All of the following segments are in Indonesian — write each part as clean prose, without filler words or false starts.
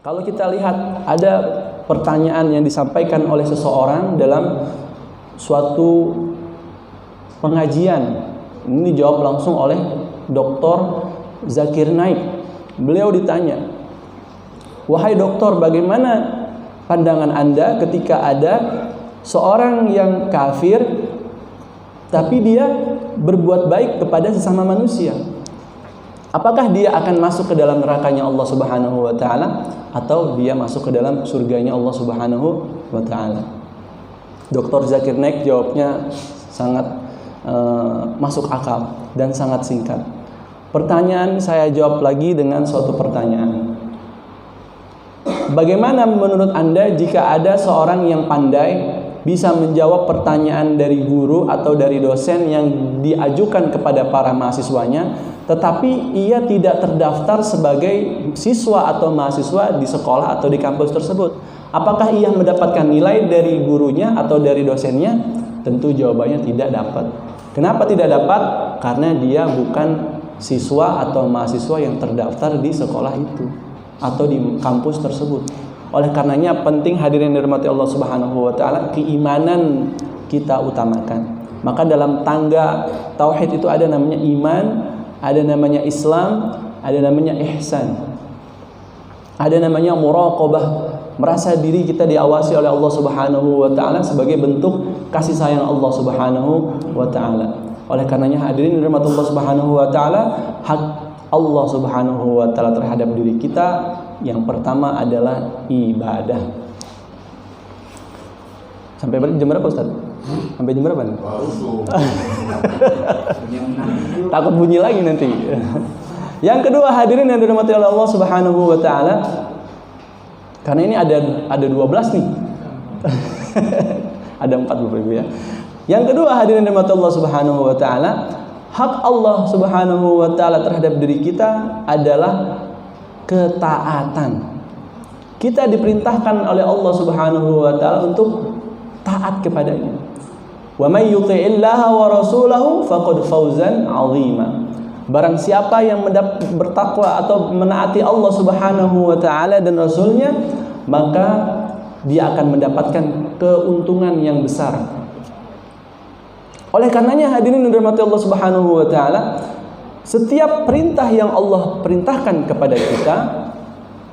Kalau kita lihat ada pertanyaan yang disampaikan oleh seseorang dalam suatu pengajian, ini dijawab langsung oleh Dr. Zakir Naik. Beliau ditanya, "Wahai dokter, bagaimana pandangan Anda ketika ada seorang yang kafir tapi dia berbuat baik kepada sesama manusia? Apakah dia akan masuk ke dalam nerakanya Allah Subhanahu wa taala atau dia masuk ke dalam surganya Allah Subhanahu wa taala?" Dr. Zakir Naik jawabnya sangat masuk akal dan sangat singkat. Pertanyaan saya jawab lagi dengan suatu pertanyaan. Bagaimana menurut Anda jika ada seorang yang pandai bisa menjawab pertanyaan dari guru atau dari dosen yang diajukan kepada para mahasiswanya, tetapi ia tidak terdaftar sebagai siswa atau mahasiswa di sekolah atau di kampus tersebut? Apakah ia mendapatkan nilai dari gurunya atau dari dosennya? Tentu jawabannya tidak dapat. Kenapa tidak dapat? Karena dia bukan siswa atau mahasiswa yang terdaftar di sekolah itu atau di kampus tersebut. Oleh karenanya penting hadirin dirahmati Allah Subhanahu wa taala, keimanan kita utamakan. Maka dalam tangga tauhid itu ada namanya iman, ada namanya Islam, ada namanya ihsan. Ada namanya muraqabah, merasa diri kita diawasi oleh Allah Subhanahu wa taala sebagai bentuk kasih sayang Allah Subhanahu wa taala. Oleh karenanya hadirin dirahmati Allah Subhanahu wa taala, hak Allah Subhanahu wa taala terhadap diri kita yang pertama adalah ibadah. Sampai jam berapa Ustaz? Sampai jam berapa nih? Takut bunyi lagi nanti. Yang kedua hadirin yang dirahmati oleh Allah Subhanahu wa taala, karena ini ada 12 nih. Ada 4 Bapak Ibu ya. Yang kedua hadirin dirahmati Allah Subhanahu wa taala, hak Allah Subhanahu wa taala terhadap diri kita adalah ketaatan. Kita diperintahkan oleh Allah Subhanahu wa taala untuk taat kepadanya. Wa may yuti'illaha wa rasulahu faqad fawzan 'azima. Barang siapa yang bertakwa atau menaati Allah Subhanahu wa taala dan rasulnya, maka dia akan mendapatkan keuntungan yang besar. Oleh karenanya hadirin yang dirahmati Allah Subhanahu wa taala, setiap perintah yang Allah perintahkan kepada kita,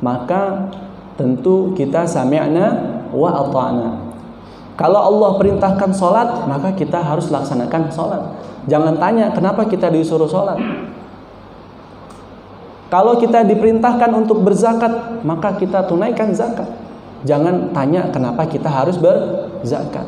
maka tentu kita sami'na wa ata'na. Kalau Allah perintahkan sholat, maka kita harus laksanakan sholat. Jangan tanya kenapa kita disuruh sholat. Kalau kita diperintahkan untuk berzakat, maka kita tunaikan zakat. Jangan tanya kenapa kita harus berzakat.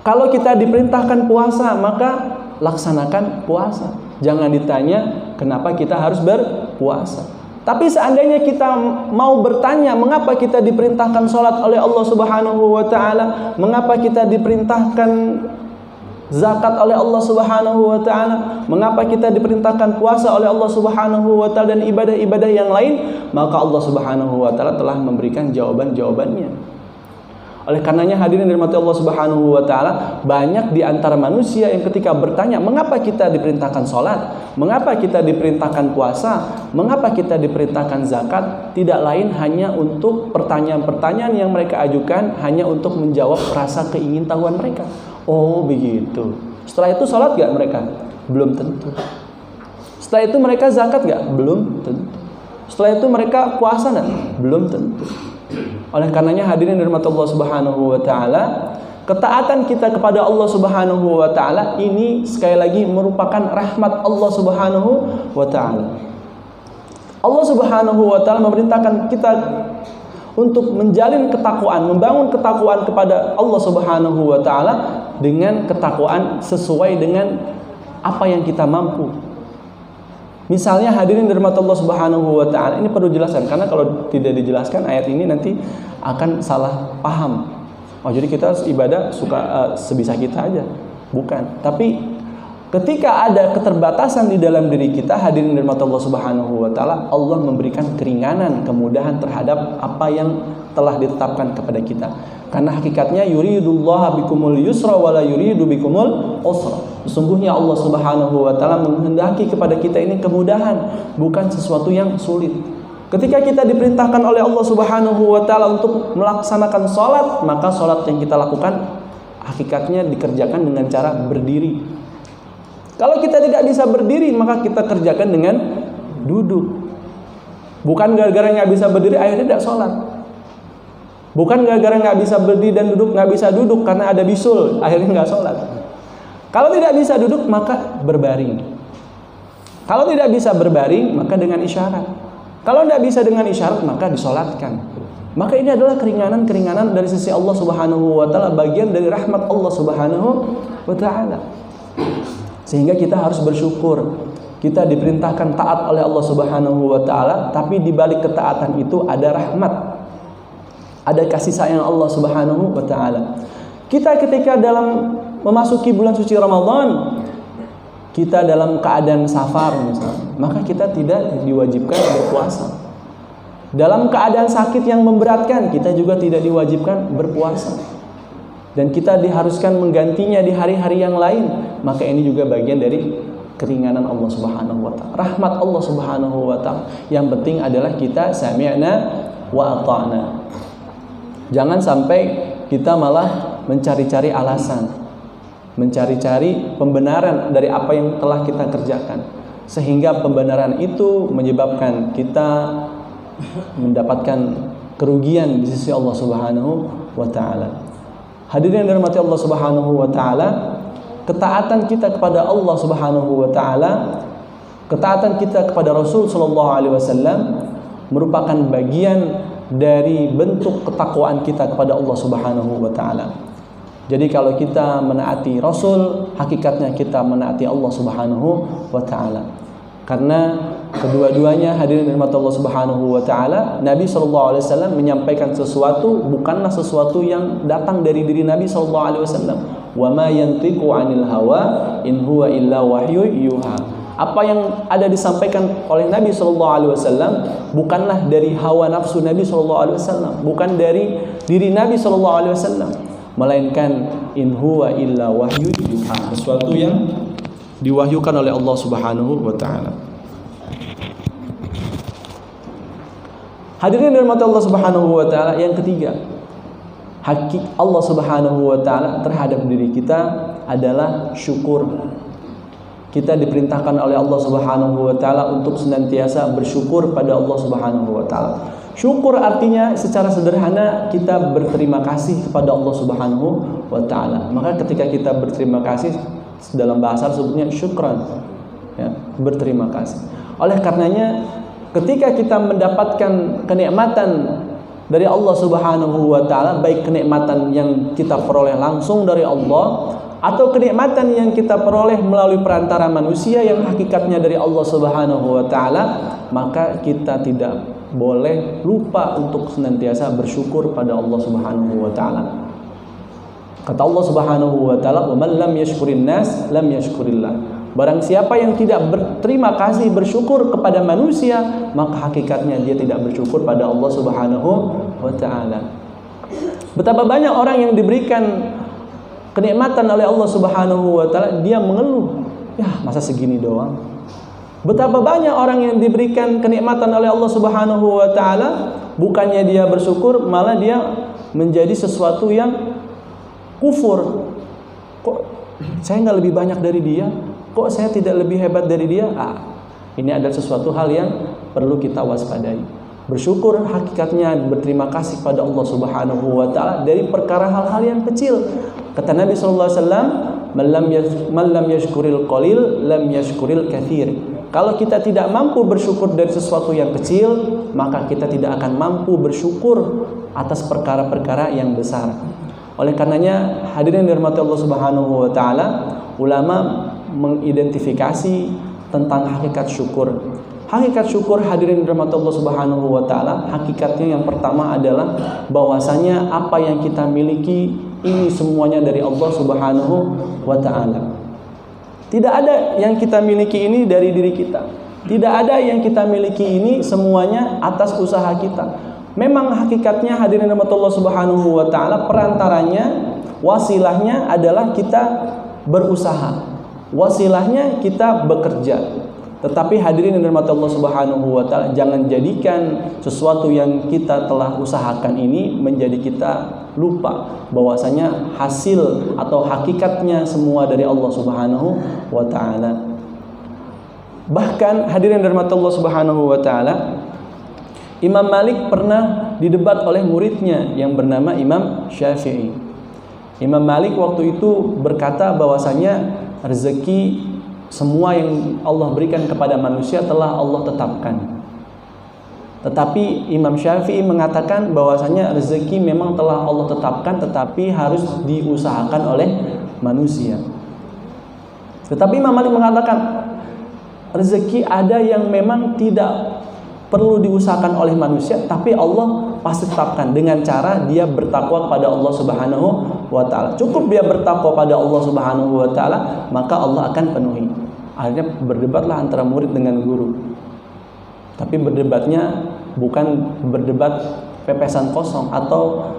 Kalau kita diperintahkan puasa, maka laksanakan puasa. Jangan ditanya kenapa kita harus berpuasa. Tapi seandainya kita mau bertanya mengapa kita diperintahkan sholat oleh Allah Subhanahu wa taala, mengapa kita diperintahkan zakat oleh Allah Subhanahu wa taala, mengapa kita diperintahkan puasa oleh Allah Subhanahu wa taala dan ibadah-ibadah yang lain, maka Allah Subhanahu wa taala telah memberikan jawaban-jawabannya. Oleh karenanya hadirin dirahmati Allah Subhanahu wa taala, banyak di antara manusia yang ketika bertanya mengapa kita diperintahkan sholat, mengapa kita diperintahkan puasa, mengapa kita diperintahkan zakat, tidak lain hanya untuk pertanyaan-pertanyaan yang mereka ajukan hanya untuk menjawab rasa keingintahuan mereka. Oh begitu. Setelah itu sholat gak mereka? Belum tentu. Setelah itu mereka zakat gak? Belum tentu. Setelah itu mereka puasa gak? Belum tentu. Oleh karenanya hadirin dirahmati Allah Subhanahu wa taala, ketaatan kita kepada Allah Subhanahu wa taala ini sekali lagi merupakan rahmat Allah Subhanahu wa taala. Allah Subhanahu wa taala memerintahkan kita untuk menjalin ketakwaan, membangun ketakwaan kepada Allah Subhanahu wa taala dengan ketakwaan sesuai dengan apa yang kita mampu. Misalnya hadirin dirahmati Allah Subhanahu wa taala, ini perlu dijelaskan karena kalau tidak dijelaskan ayat ini nanti akan salah paham. Oh, jadi kita ibadah suka sebisa kita aja. Bukan. Tapi ketika ada keterbatasan di dalam diri kita, hadirin dirahmati Allah Subhanahu wa taala, Allah memberikan keringanan, kemudahan terhadap apa yang telah ditetapkan kepada kita. Karena hakikatnya yuridullah bikumul yusra wala yuridu bikumul usra. Sesungguhnya Allah Subhanahu wa taala menghendaki kepada kita ini kemudahan, bukan sesuatu yang sulit. Ketika kita diperintahkan oleh Allah Subhanahu wa taala untuk melaksanakan salat, maka salat yang kita lakukan hakikatnya dikerjakan dengan cara berdiri. Kalau kita tidak bisa berdiri, maka kita kerjakan dengan duduk. Bukan gara-gara nggak bisa berdiri akhirnya tidak sholat. Bukan gara-gara nggak bisa berdiri dan duduk, nggak bisa duduk karena ada bisul akhirnya nggak sholat. Kalau tidak bisa duduk maka berbaring. Kalau tidak bisa berbaring maka dengan isyarat. Kalau tidak bisa dengan isyarat maka disolatkan. Maka ini adalah keringanan-keringanan dari sisi Allah Subhanahu wa taala, bagian dari rahmat Allah Subhanahu wa taala. Sehingga kita harus bersyukur. Kita diperintahkan taat oleh Allah Subhanahu wa taala, tapi di balik ketaatan itu ada rahmat. Ada kasih sayang Allah Subhanahu wa taala. Kita ketika dalam memasuki bulan suci Ramadan, kita dalam keadaan safar misalnya, maka kita tidak diwajibkan berpuasa. Dalam keadaan sakit yang memberatkan, kita juga tidak diwajibkan berpuasa. Dan kita diharuskan menggantinya di hari-hari yang lain. Maka ini juga bagian dari keringanan Allah Subhanahu wa taala, rahmat Allah Subhanahu wa taala. Yang penting adalah kita sami'na wa ata'na. Jangan sampai kita malah mencari-cari alasan, mencari-cari pembenaran dari apa yang telah kita kerjakan, sehingga pembenaran itu menyebabkan kita mendapatkan kerugian di sisi Allah Subhanahu wa taala. Hadirin yang dirahmati Allah Subhanahu wa taala, ketaatan kita kepada Allah Subhanahu wa taala, ketaatan kita kepada Rasul sallallahu alaihi wasallam merupakan bagian dari bentuk ketakwaan kita kepada Allah Subhanahu wa taala. Jadi kalau kita menaati Rasul, hakikatnya kita menaati Allah Subhanahu wa taala. Karena kedua-duanya hadirin dirahmati Allah Subhanahu wa taala, Nabi sallallahu alaihi wasallam menyampaikan sesuatu bukanlah sesuatu yang datang dari diri Nabi sallallahu alaihi wasallam. Wa ma yantiqu 'anil hawa in huwa illa wahyu yuha. Apa yang ada disampaikan oleh Nabi sallallahu alaihi wasallam bukanlah dari hawa nafsu Nabi sallallahu alaihi wasallam, bukan dari diri Nabi sallallahu alaihi wasallam, melainkan in huwa illa wahyu yuha, sesuatu yang diwahyukan oleh Allah Subhanahu wa taala. Hadirin dirahmati Allah Subhanahu wa taala, yang ketiga, hak Allah Subhanahu wa taala terhadap diri kita adalah syukur. Kita diperintahkan oleh Allah Subhanahu wa taala untuk senantiasa bersyukur pada Allah Subhanahu wa taala. Syukur artinya secara sederhana kita berterima kasih kepada Allah Subhanahu wa taala. Maka ketika kita berterima kasih, dalam bahasa sebutnya syukran, ya, berterima kasih. Oleh karenanya ketika kita mendapatkan kenikmatan dari Allah Subhanahu wa taala, baik kenikmatan yang kita peroleh langsung dari Allah atau kenikmatan yang kita peroleh melalui perantara manusia yang hakikatnya dari Allah Subhanahu wa taala, maka kita tidak boleh lupa untuk senantiasa bersyukur pada Allah Subhanahu wa taala. Kata Allah Subhanahu wa taala, "Wa man lam yashkurin nas lam yashkurillah." Barang siapa yang tidak berterima kasih, bersyukur kepada manusia, maka hakikatnya dia tidak bersyukur pada Allah Subhanahu wa taala. Betapa banyak orang yang diberikan kenikmatan oleh Allah Subhanahu wa taala, dia mengeluh, "Ya, masa segini doang?" Betapa banyak orang yang diberikan kenikmatan oleh Allah Subhanahu wa taala, bukannya dia bersyukur, malah dia menjadi sesuatu yang kufur. Kok saya nggak lebih banyak dari dia? Kok saya tidak lebih hebat dari dia? Ini adalah sesuatu hal yang perlu kita waspadai. Bersyukur hakikatnya berterima kasih pada Allah Subhanahu wa taala dari perkara hal-hal yang kecil. Kata Nabi sallallahu alaihi wasallam, "Man lam yashkuril qalil lam yashkuril katsir." Kalau kita tidak mampu bersyukur dari sesuatu yang kecil, maka kita tidak akan mampu bersyukur atas perkara-perkara yang besar. Oleh karenanya, hadirin dirahmati Allah Subhanahu wa taala, ulama mengidentifikasi tentang hakikat syukur. Hakikat syukur, hadirin dirahmati Allah Subhanahu wa taala, hakikatnya yang pertama adalah bahwasanya apa yang kita miliki ini semuanya dari Allah Subhanahu wa taala. Tidak ada yang kita miliki ini dari diri kita. Tidak ada yang kita miliki ini semuanya atas usaha kita. Memang hakikatnya hadirin Allah Subhanahu wa taala, perantaranya, wasilahnya adalah kita berusaha. Wasilahnya kita bekerja. Tetapi hadirin yang dirahmati Allah Subhanahu wa taala, jangan jadikan sesuatu yang kita telah usahakan ini menjadi kita lupa bahwasanya hasil atau hakikatnya semua dari Allah Subhanahu wa taala. Bahkan hadirin yang dirahmati Allah Subhanahu wa taala, Imam Malik pernah didebat oleh muridnya yang bernama Imam Syafi'i. Imam Malik waktu itu berkata bahwasanya rezeki semua yang Allah berikan kepada manusia telah Allah tetapkan. Tetapi Imam Syafi'i mengatakan bahwasanya rezeki memang telah Allah tetapkan, tetapi harus diusahakan oleh manusia. Tetapi Imam Malik mengatakan rezeki ada yang memang tidak perlu diusahakan oleh manusia, tapi Allah pasti tetapkan dengan cara dia bertakwa kepada Allah Subhanahu wa taala. Cukup dia bertakwa pada Allah Subhanahu wa taala, maka Allah akan penuhi. Akhirnya berdebatlah antara murid dengan guru. Tapi berdebatnya bukan berdebat pepesan kosong atau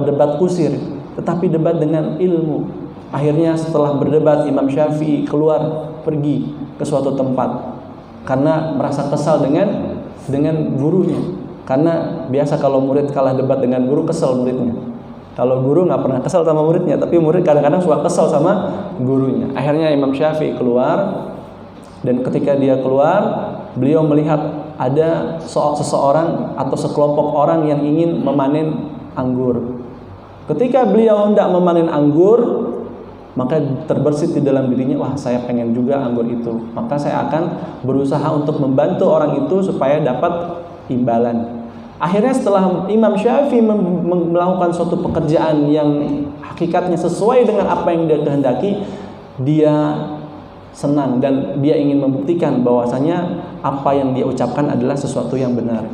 debat kusir, tetapi debat dengan ilmu. Akhirnya setelah berdebat, Imam Syafi'i keluar pergi ke suatu tempat karena merasa kesal dengan gurunya. Karena biasa kalau murid kalah debat dengan guru, kesal muridnya. Kalau guru nggak pernah kesal sama muridnya, tapi murid kadang-kadang suka kesal sama gurunya. Akhirnya Imam Syafi'i keluar, dan ketika dia keluar, beliau melihat ada seseorang atau sekelompok orang yang ingin memanen anggur. Ketika beliau hendak memanen anggur, maka terbersit di dalam dirinya, wah saya pengen juga anggur itu. Maka saya akan berusaha untuk membantu orang itu supaya dapat imbalan. Akhirnya setelah Imam Syafi'i melakukan suatu pekerjaan yang hakikatnya sesuai dengan apa yang dia kehendaki, dia senang dan dia ingin membuktikan bahwasanya apa yang dia ucapkan adalah sesuatu yang benar.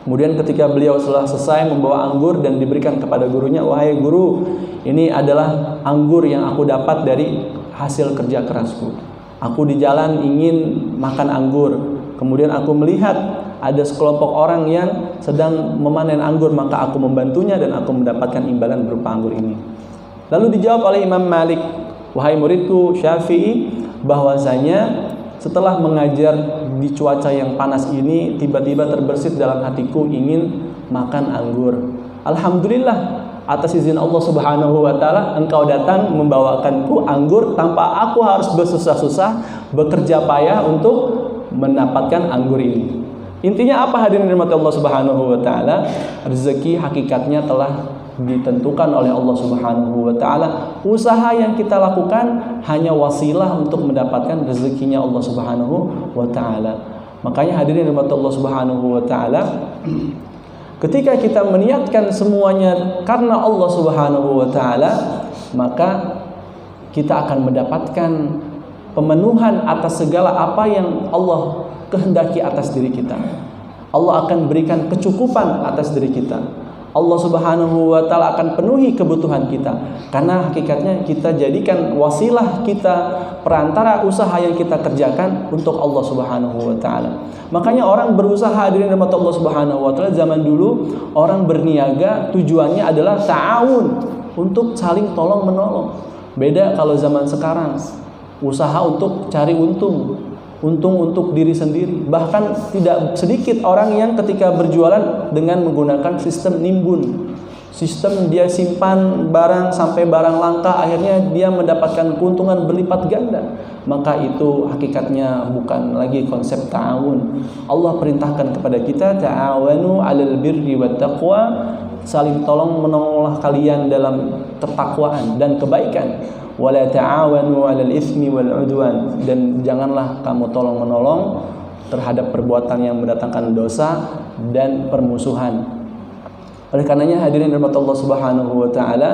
Kemudian ketika beliau setelah selesai membawa anggur dan diberikan kepada gurunya, wahai guru, ini adalah anggur yang aku dapat dari hasil kerja kerasku. Aku di jalan ingin makan anggur, kemudian aku melihat ada sekelompok orang yang sedang memanen anggur, maka aku membantunya dan aku mendapatkan imbalan berupa anggur ini. Lalu dijawab oleh Imam Malik, wahai muridku Syafi'i, bahwasanya setelah mengajar di cuaca yang panas ini, tiba-tiba terbersit dalam hatiku ingin makan anggur. Alhamdulillah, atas izin Allah Subhanahu wa taala, engkau datang membawakanku anggur tanpa aku harus bersusah-susah bekerja payah untuk mendapatkan anggur ini. Intinya apa hadirin dirahmati Allah Subhanahu wa taala? Rezeki hakikatnya telah ditentukan oleh Allah Subhanahu wa taala. Usaha yang kita lakukan hanya wasilah untuk mendapatkan rezekinya Allah Subhanahu wa taala. Makanya hadirin dirahmati Allah Subhanahu wa taala, ketika kita meniatkan semuanya karena Allah Subhanahu wa taala, maka kita akan mendapatkan pemenuhan atas segala apa yang Allah kehendaki atas diri kita. Allah akan berikan kecukupan atas diri kita. Allah Subhanahu wa taala akan penuhi kebutuhan kita. Karena hakikatnya kita jadikan wasilah kita, perantara usaha yang kita kerjakan untuk Allah Subhanahu wa taala. Makanya orang berusaha, hadirin rahmat Allah Subhanahu wa taala, zaman dulu orang berniaga tujuannya adalah ta'awun, untuk saling tolong menolong. Beda kalau zaman sekarang, usaha untuk cari untung untuk diri sendiri. Bahkan tidak sedikit orang yang ketika berjualan dengan menggunakan sistem nimbun. Sistem dia simpan barang sampai barang langka, akhirnya dia mendapatkan keuntungan berlipat ganda. Maka itu hakikatnya bukan lagi konsep ta'awun. Allah perintahkan kepada kita, ta'awanu 'alal birri wat taqwa, saling tolong menolonglah kalian dalam ketakwaan dan kebaikan. Wala ta'awanu 'alal itsmi wal 'udwan, dan janganlah kamu tolong-menolong terhadap perbuatan yang mendatangkan dosa dan permusuhan. Oleh karenanya hadirin rahmat Allah Subhanahu wa taala,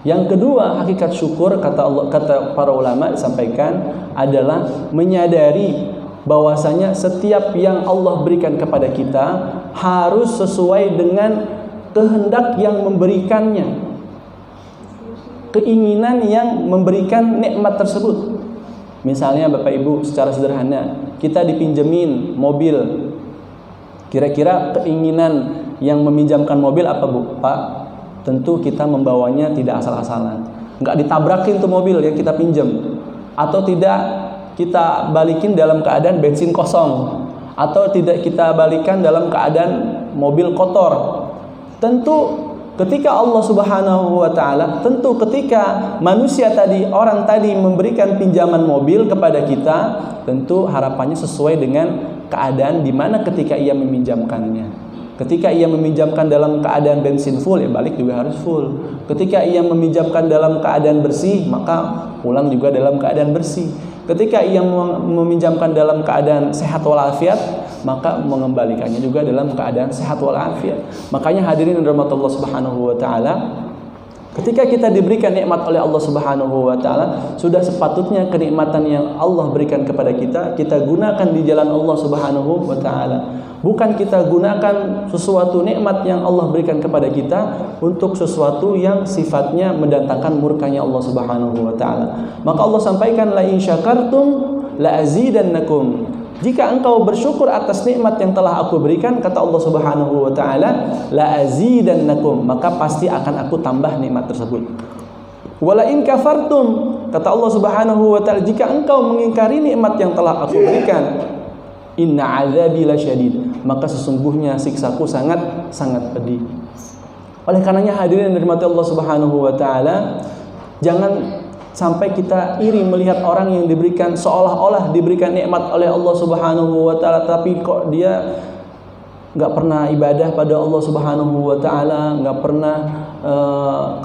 yang kedua hakikat syukur kata para ulama disampaikan adalah menyadari bahwasanya setiap yang Allah berikan kepada kita harus sesuai dengan kehendak yang memberikannya, keinginan yang memberikan nikmat tersebut. Misalnya Bapak Ibu, secara sederhana kita dipinjemin mobil, kira-kira keinginan yang meminjamkan mobil apa Bu? Pak, tentu kita membawanya tidak asal-asalan, nggak ditabrakin tuh mobil yang kita pinjam, atau tidak kita balikin dalam keadaan bensin kosong, atau tidak kita balikan dalam keadaan mobil kotor. Tentu ketika Allah Subhanahu wa taala, tentu ketika manusia tadi, orang tadi memberikan pinjaman mobil kepada kita, tentu harapannya sesuai dengan keadaan di mana ketika ia meminjamkannya. Ketika ia meminjamkan dalam keadaan bensin full, ya balik juga harus full. Ketika ia meminjamkan dalam keadaan bersih, maka pulang juga dalam keadaan bersih. Ketika ia meminjamkan dalam keadaan sehat walafiat, maka mengembalikannya juga dalam keadaan sehat walafiat. Makanya hadirin rahmatullah subhanahu wa ta'ala, ketika kita diberikan nikmat oleh Allah Subhanahu wa taala, sudah sepatutnya kenikmatan yang Allah berikan kepada kita, kita gunakan di jalan Allah Subhanahu wa taala. Bukan kita gunakan sesuatu nikmat yang Allah berikan kepada kita untuk sesuatu yang sifatnya mendatangkan murkanya Allah Subhanahu wa taala. Maka Allah sampaikan, la in syakartum la azidannakum. Jika engkau bersyukur atas nikmat yang telah aku berikan, kata Allah Subhanahu wa taala, la azidannakum, maka pasti akan aku tambah nikmat tersebut. Wala in kafartum, kata Allah Subhanahu wa taala, jika engkau mengingkari nikmat yang telah aku berikan, inna azabi lasyadid, maka sesungguhnya siksaku sangat pedih. Oleh karenanya hadirin yang dirahmati Allah Subhanahu wa taala, jangan sampai kita iri melihat orang yang diberikan, seolah-olah diberikan nikmat oleh Allah Subhanahu wa taala, tapi kok dia nggak pernah ibadah pada Allah Subhanahu wa taala, nggak pernah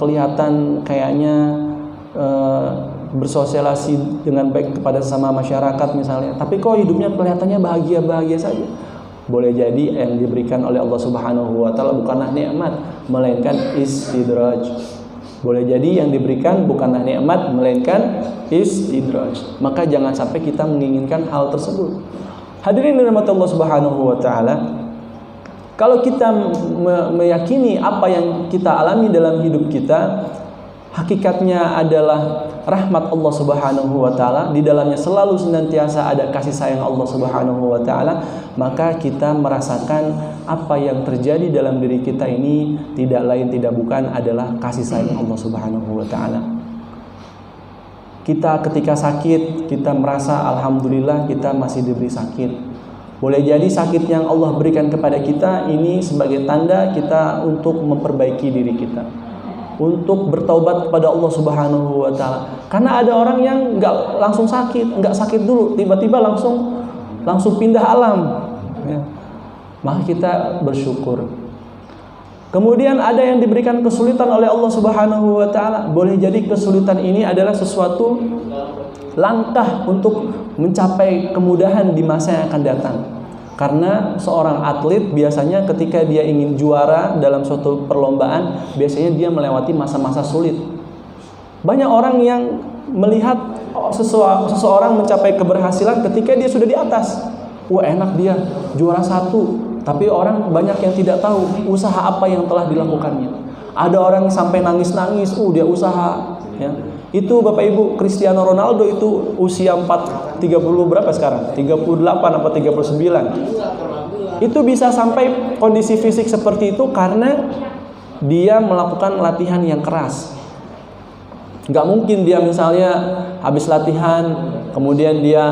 kelihatan kayaknya bersosialisasi dengan baik kepada sesama masyarakat misalnya, tapi kok hidupnya kelihatannya bahagia-bahagia saja. Boleh jadi yang diberikan oleh Allah Subhanahu wa taala bukanlah nikmat, melainkan istidraj. Boleh jadi yang diberikan bukanlah nikmat, melainkan istidraj. Maka jangan sampai kita menginginkan hal tersebut. Hadirin dirahmati Allah Subhanahu wa taala, kalau kita meyakini apa yang kita alami dalam hidup kita hakikatnya adalah rahmat Allah Subhanahu wa taala, di dalamnya selalu senantiasa ada kasih sayang Allah Subhanahu wa taala, maka kita merasakan apa yang terjadi dalam diri kita ini tidak lain tidak bukan adalah kasih sayang Allah Subhanahu wa taala. Kita ketika sakit, kita merasa alhamdulillah kita masih diberi sakit. Boleh jadi sakit yang Allah berikan kepada kita ini sebagai tanda kita untuk memperbaiki diri kita, untuk bertaubat kepada Allah Subhanahu wa taala. Karena ada orang yang enggak langsung sakit, enggak sakit dulu, tiba-tiba langsung pindah alam, ya. Maka kita bersyukur. Kemudian ada yang diberikan kesulitan oleh Allah Subhanahu wa taala. Boleh jadi kesulitan ini adalah sesuatu langkah untuk mencapai kemudahan di masa yang akan datang. Karena seorang atlet biasanya ketika dia ingin juara dalam suatu perlombaan, biasanya dia melewati masa-masa sulit. Banyak orang yang melihat seseorang mencapai keberhasilan ketika dia sudah di atas. Wah, enak dia juara 1. Tapi orang banyak yang tidak tahu usaha apa yang telah dilakukannya. Ada orang sampai nangis-nangis, dia usaha, ya. Itu Bapak Ibu, Cristiano Ronaldo itu usia 30 berapa sekarang? 38 apa 39. Itu bisa sampai kondisi fisik seperti itu karena dia melakukan latihan yang keras. Gak mungkin dia misalnya habis latihan kemudian dia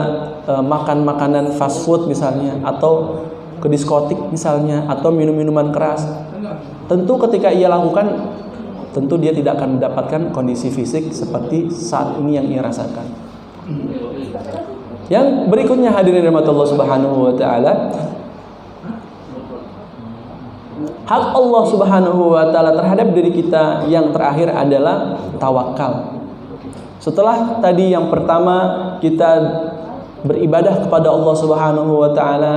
makan makanan fast food misalnya, atau ke diskotik misalnya, atau minum-minuman keras. Tentu ketika ia lakukan, tentu dia tidak akan mendapatkan kondisi fisik seperti saat ini yang ia rasakan. Yang berikutnya hadirin rahmatullah subhanahu wa ta'ala, hak Allah Subhanahu wa taala terhadap diri kita yang terakhir adalah tawakal. Setelah tadi yang pertama kita beribadah kepada Allah Subhanahu wa taala,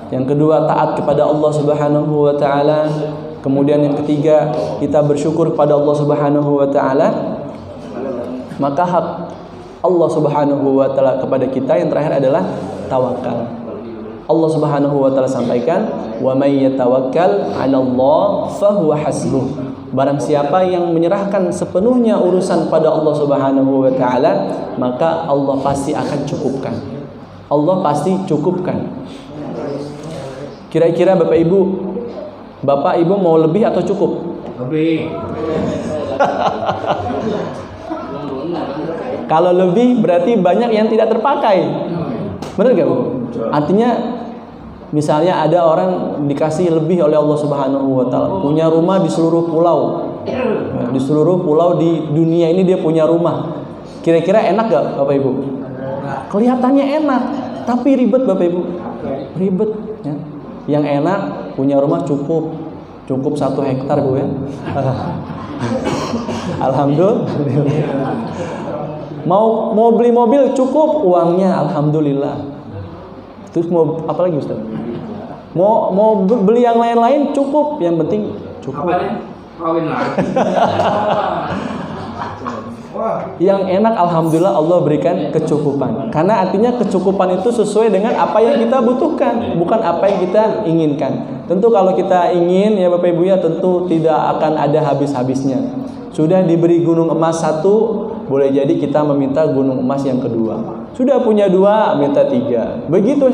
yang kedua taat kepada Allah Subhanahu wa taala, kemudian yang ketiga kita bersyukur kepada Allah Subhanahu wa taala, maka hak Allah Subhanahu wa taala kepada kita yang terakhir adalah tawakal. Allah Subhanahu wa taala sampaikan, "Wa may yatawakkal 'ala Allah fahuwa hasbuh." Barang siapa yang menyerahkan sepenuhnya urusan pada Allah Subhanahu wa taala, maka Allah pasti akan cukupkan. Allah pasti cukupkan. Kira-kira Bapak Ibu mau lebih atau cukup? Lebih. Kalau lebih berarti banyak yang tidak terpakai. Benar gak Bu? Artinya misalnya ada orang dikasih lebih oleh Allah Subhanahu wa taala, punya rumah di seluruh pulau. Di seluruh pulau di dunia ini dia punya rumah. Kira-kira enak gak Bapak Ibu? Kelihatannya enak, tapi ribet Bapak Ibu. Ribet ya. Yang enak punya rumah cukup 1 hektar Bu ya. Alhamdulillah. Mau beli mobil cukup uangnya, alhamdulillah. Terus mau apa lagi Ustaz? Mau beli yang lain-lain cukup, yang penting cukup. Kawin lagi. Yang enak alhamdulillah Allah berikan kecukupan. Karena artinya kecukupan itu sesuai dengan apa yang kita butuhkan, bukan apa yang kita inginkan. Tentu kalau kita ingin ya Bapak Ibu ya, tentu tidak akan ada habis-habisnya. Sudah diberi gunung emas 1, boleh jadi kita meminta gunung emas yang kedua. Sudah punya 2, minta 3. Begitu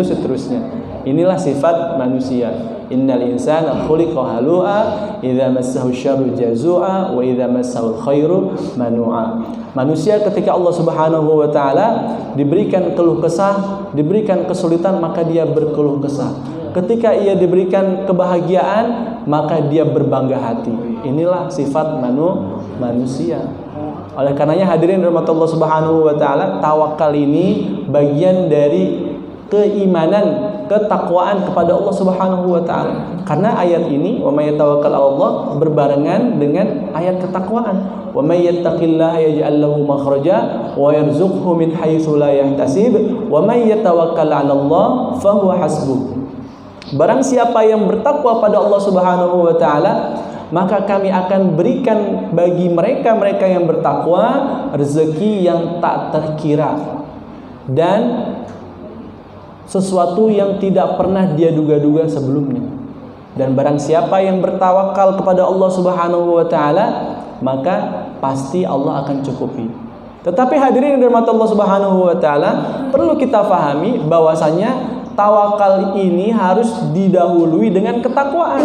seterusnya. Inilah sifat manusia. Innal insana khuliqa halu'a idza massahu syarru jazua wa idza massahu khairu manu'a. Manusia ketika Allah Subhanahu wa taala diberikan keluh kesah, diberikan kesulitan, maka dia berkeluh kesah. Ketika ia diberikan kebahagiaan, maka dia berbangga hati. Inilah sifat manusia. Oleh karenanya hadirin rahmatullah Subhanahu wa taala, tawakal ini bagian dari keimanan, ketakwaan kepada Allah Subhanahu wa taala. Karena ayat ini wa may yatawakkal 'ala Allah berbarengan dengan ayat ketakwaan. Wa may yattaqillaha yaj'al lahu makhraja wa yarzuqhu min haitsu la yahtasib wa may yatawakkal 'ala Allah fa huwa hasbuh. Barang siapa yang bertakwa pada Allah Subhanahu wa taala, maka kami akan berikan bagi mereka yang bertakwa rezeki yang tak terkira dan sesuatu yang tidak pernah dia duga-duga sebelumnya. Dan barang siapa yang bertawakal kepada Allah Subhanahu wa taala, maka pasti Allah akan cukupi. Tetapi hadirin yang dirahmati Allah Subhanahu wa taala, perlu kita fahami bahwasanya tawakal ini harus didahului dengan ketakwaan.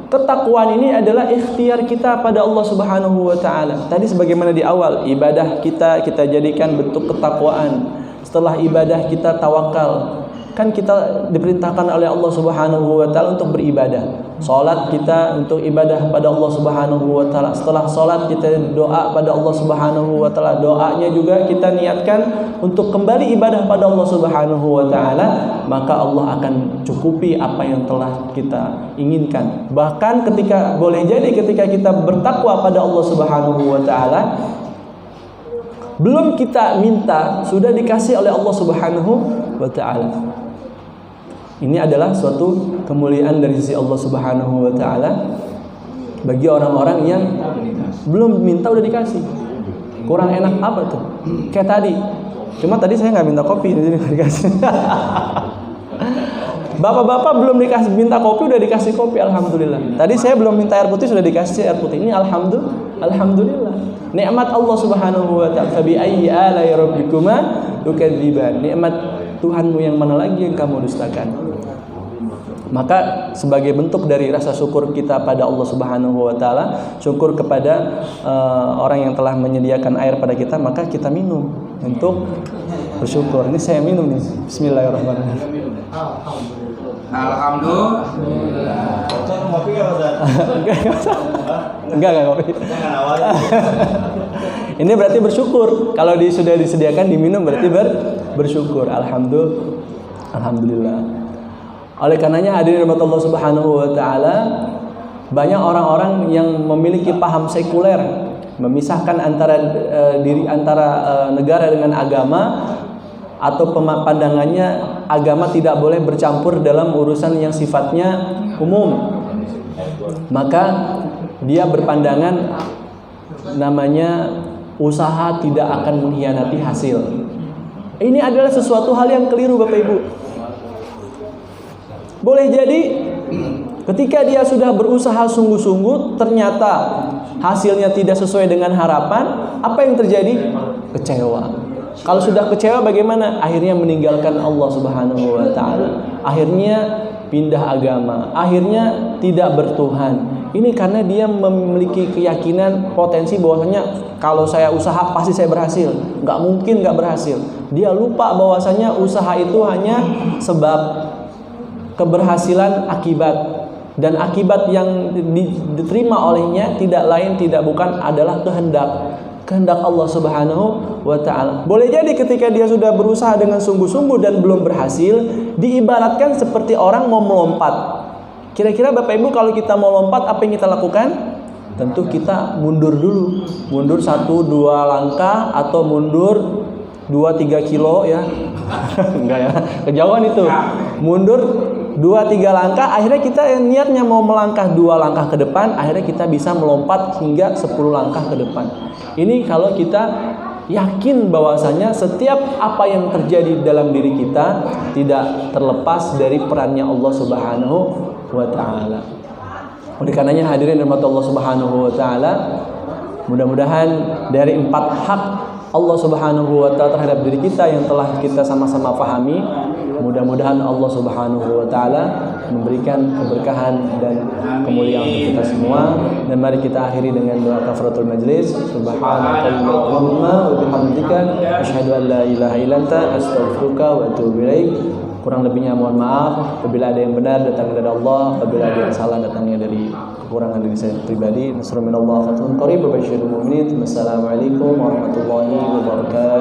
Ketakwaan ini adalah ikhtiar kita pada Allah Subhanahu wa taala. Tadi sebagaimana di awal, ibadah kita jadikan bentuk ketakwaan. Setelah ibadah kita tawakal. Kan kita diperintahkan oleh Allah Subhanahu wa taala untuk beribadah. Salat kita untuk ibadah pada Allah Subhanahu wa taala. Setelah salat kita doa pada Allah Subhanahu wa taala. Doanya juga kita niatkan untuk kembali ibadah pada Allah Subhanahu wa taala, maka Allah akan cukupi apa yang telah kita inginkan. Bahkan boleh jadi ketika kita bertakwa pada Allah Subhanahu wa taala, belum kita minta sudah dikasih oleh Allah Subhanahu wa taala. Ini adalah suatu kemuliaan dari sisi Allah Subhanahu wa taala bagi orang-orang yang belum minta udah dikasih. Kurang enak apa tuh? Kayak tadi. Cuma tadi saya nggak minta kopi, jadi nggak dikasih. Bapak-bapak belum minta kopi udah dikasih kopi, alhamdulillah. Tadi saya belum minta air putih sudah dikasih air putih. Ini alhamdulillah. Nikmat Allah Subhanahu wa taala. Fabi ayyi ala'i rabbikuma tukadziban. Nikmat Tuhanmu yang mana lagi yang kamu dustakan? Maka sebagai bentuk dari rasa syukur kita pada Allah Subhanahu wa taala, syukur kepada orang yang telah menyediakan air pada kita, maka kita minum untuk bersyukur. Ini saya minum nih. Bismillahirrahmanirrahim. Alhamdulillah. Kopi Enggak kopi. Ini berarti bersyukur. Kalau sudah disediakan diminum berarti bersyukur. Alhamdulillah. Oleh karenanya hadirin Allah Subhanahu wa taala, banyak orang-orang yang memiliki paham sekuler, memisahkan antara negara dengan agama, atau pandangannya agama tidak boleh bercampur dalam urusan yang sifatnya umum. Maka dia berpandangan namanya usaha tidak akan mengkhianati hasil. Ini adalah sesuatu hal yang keliru Bapak Ibu. Boleh jadi ketika dia sudah berusaha sungguh-sungguh, ternyata hasilnya tidak sesuai dengan harapan, apa yang terjadi? Kecewa. Kalau sudah kecewa bagaimana? Akhirnya meninggalkan Allah Subhanahu wa taala. Akhirnya pindah agama, akhirnya tidak bertuhan. Ini karena dia memiliki keyakinan potensi bahwasanya kalau saya usaha pasti saya berhasil. Nggak mungkin nggak berhasil. Dia lupa bahwasanya usaha itu hanya sebab, keberhasilan akibat, dan akibat yang diterima olehnya tidak lain tidak bukan adalah kehendak Allah Subhanahu wa taala. Boleh jadi ketika dia sudah berusaha dengan sungguh-sungguh dan belum berhasil, diibaratkan seperti orang mau melompat. Kira-kira Bapak Ibu kalau kita mau lompat apa yang kita lakukan? Tentu kita mundur dulu. Mundur 1-2 langkah atau mundur 2-3 kilo ya. Enggak ya, kejauhan itu. Mundur 2-3 langkah, akhirnya kita niatnya mau melangkah 2 langkah ke depan, akhirnya kita bisa melompat hingga 10 langkah ke depan. Ini kalau kita yakin bahwasanya setiap apa yang terjadi dalam diri kita tidak terlepas dari perannya Allah Subhanahu wa taala. Oleh karenanya hadirin rahmat Allah Subhanahu wa taala, mudah-mudahan dari 4 hak Allah Subhanahu wa taala terhadap diri kita yang telah kita sama-sama pahami, mudah-mudahan Allah Subhanahu wa taala memberikan keberkahan dan kemuliaan untuk kita semua. Dan mari kita akhiri dengan doa kafaratul majlis. Subhanakallahumma wa bihamdika asyhadu an la ilaha illa anta astaghfiruka wa atubu ilaik. Kurang lebihnya mohon maaf. Apabila ada yang benar datangnya dari Allah, apabila ada yang salah datangnya dari kekurangan diri saya pribadi. Nasrul minallah, fathun qarib, wa basyiril mu'minin. Wassalamualaikum warahmatullahi wabarakatuh.